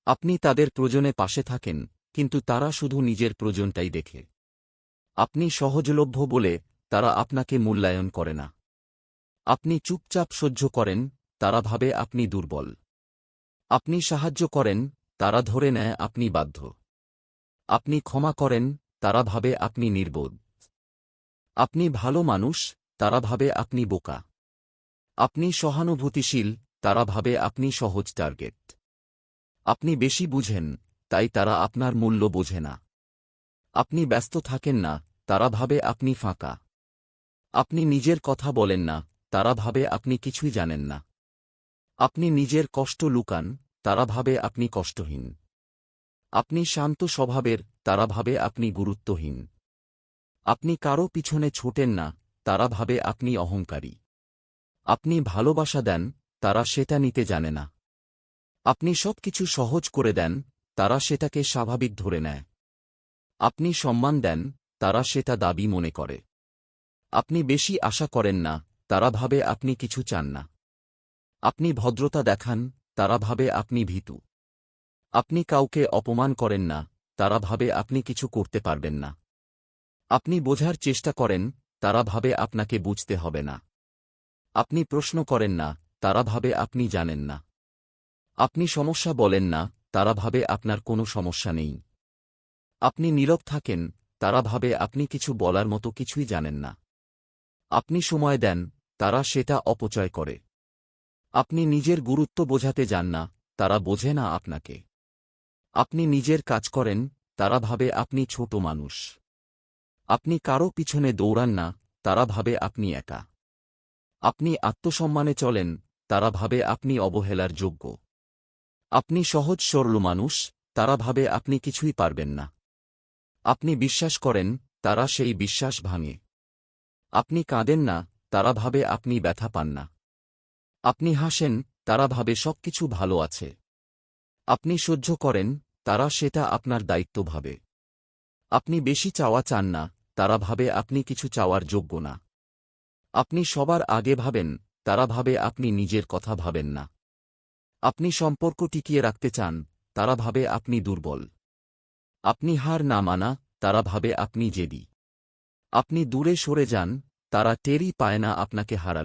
আপনি তাদের প্রয়োজনে পাশে থাকেন, কিন্তু তারা শুধু নিজের প্রয়োজনটাই দেখে। আপনি সহজলভ্য বলে তারা আপনাকে মূল্যায়ন করে না। আপনি চুপচাপ সহ্য করেন, তারা ভাবে আপনি দুর্বল। আপনি সাহায্য করেন, তারা ধরে নেয় আপনি বাধ্য। আপনি ক্ষমা করেন, তারা ভাবে আপনি নির্বোধ। আপনি ভালো মানুষ, তারা ভাবে আপনি বোকা। আপনি সহানুভূতিশীল, তারা ভাবে আপনি সহজ টার্গেট। আপনি বেশি বুঝেন, তাই তারা আপনার মূল্য বোঝে না। আপনি ব্যস্ত থাকেন না, তারা ভাবে আপনি ফাঁকা। আপনি নিজের কথা বলেন না, তারা ভাবে আপনি কিছুই জানেন না। আপনি নিজের কষ্ট লুকান, তারা ভাবে আপনি কষ্টহীন। আপনি শান্ত স্বভাবের, তারা ভাবে আপনি গুরুত্বহীন। আপনি কারো পিছনে ছোটেন না, তারা ভাবে আপনি অহংকারী। আপনি ভালোবাসা দেন, তারা সেটা নিতে জানে না। আপনি সবকিছু সহজ করে দেন, তারা সেটাকে স্বাভাবিক ধরে নেয়। আপনি সম্মান দেন, তারা সেটা দাবি মনে করে। আপনি বেশি আশা করেন না, তারা ভাবে আপনি কিছু চান না। আপনি ভদ্রতা দেখান, তারা ভাবে আপনি ভীতু। আপনি কাউকে অপমান করেন না, তারা ভাবে আপনি কিছু করতে পারবেন না। আপনি বোঝার চেষ্টা করেন, তারা ভাবে আপনাকে বুঝতে হবে না। আপনি প্রশ্ন করেন না, তারা ভাবে আপনি জানেন না। আপনি সমস্যা বলেন না, তারা ভাবে আপনার কোনো সমস্যা নেই। আপনি নীরব থাকেন, তারা ভাবে আপনি কিছু বলার মতো কিছুই জানেন না। আপনি সময় দেন, তারা সেটা অপচয় করে। আপনি নিজের গুরুত্ব বোঝাতে যান না, তারা বোঝে না আপনাকে। আপনি নিজের কাজ করেন, তারা ভাবে আপনি ছোট মানুষ। আপনি কারো পিছনে দৌড়ান না, তারা ভাবে আপনি একা। আপনি আত্মসম্মানে চলেন, তারা ভাবে আপনি অবহেলার যোগ্য। আপনি সহজ সরল মানুষ, তারা ভাবে আপনি কিছুই পারবেন না। আপনি বিশ্বাস করেন, তারা সেই বিশ্বাস ভাঙে। আপনি কাঁদেন না, তারা ভাবে আপনি ব্যথা পান না। আপনি হাসেন, তারা ভাবে সবকিছু ভালো আছে। আপনি সহ্য করেন, তারা সেটা আপনার দায়িত্ব ভাবে। আপনি বেশি চাওয়া চান না, তারা ভাবে আপনি কিছু চাওয়ার যোগ্য না। আপনি সবার আগে ভাবেন, তারা ভাবে আপনি নিজের কথা ভাবেন না। আপনি সম্পর্ক টিকিয়ে রাখতে চান, তারা ভাবে আপনি দুর্বল। আপনি হার না মানা, তারা ভাবে আপনি জেদি। আপনি দূরে সরে যান, তারা টেরই পায় না আপনাকে হারাল।